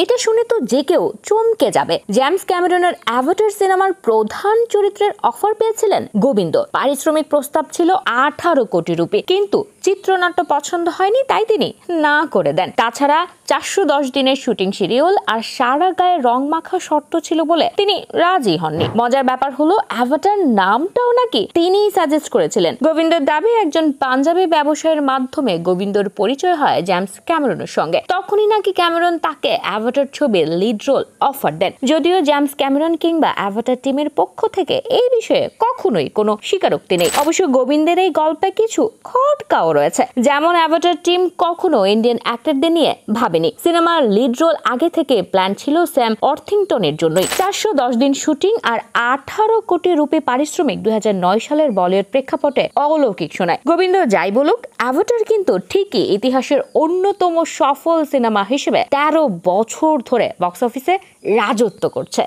এটা শুনে তো যে কেউ চমকে যাবে। জেমস ক্যামেরনের অ্যাভাটার সিনেমার প্রধান চরিত্রের অফার পেয়েছিলেন গোবিন্দ। পারিশ্রমিক প্রস্তাব ছিল 18 কোটি রুপি, কিন্তু চিত্রনাট্য পছন্দ হয়নি, তাই তিনি না করে দেন। তাছাড়া 410 দিনের শুটিং শিডিউল আর সারা গায়ে রং মাখা শর্ত ছিল বলে তিনি রাজি হননি। মজার ব্যাপার হলো অ্যাভাটার নামটাও নাকি তিনিই সাজেস্ট করেছিলেন। গোবিন্দর দাবি একজন পাঞ্জাবি ব্যবসায়ীর মাধ্যমে গোবিন্দর পরিচয় হয় জেমস ক্যামেরনের সঙ্গে। তখনই নাকি ক্যামেরন তাকে অ্যাভাটার ছবির লিড রোল অফার দেন। যদিও জেমস ক্যামেরন কিংবা অ্যাভাটার টিমের পক্ষ থেকে এই বিষয়ে কখনোই কোনো স্বীকারোক্তি নেই। অবশ্য গোবিন্দের এই গল্পে কিছু খটকাও রয়েছে, যেমন অ্যাভাটার টিম কখনো ইন্ডিয়ান অ্যাক্টরদের নিয়ে ভাবেনি। সিনেমার লিড রোল আগে থেকে প্ল্যান ছিল স্যাম অর্থিংটনের জন্যই। 410 দিন শুটিং আর 18 কোটি রুপি পারিশ্রমিক 2009 সালের বলিউড প্রেক্ষাপটে অলৌকিক শোনায়। গোবিন্দ যাই বলুক, অ্যাভাটার কিন্তু ঠিকই ইতিহাসের অন্যতম সফল সিনেমা হিসেবে 13 বছর ধরে বক্স অফিসে রাজত্ব করছে।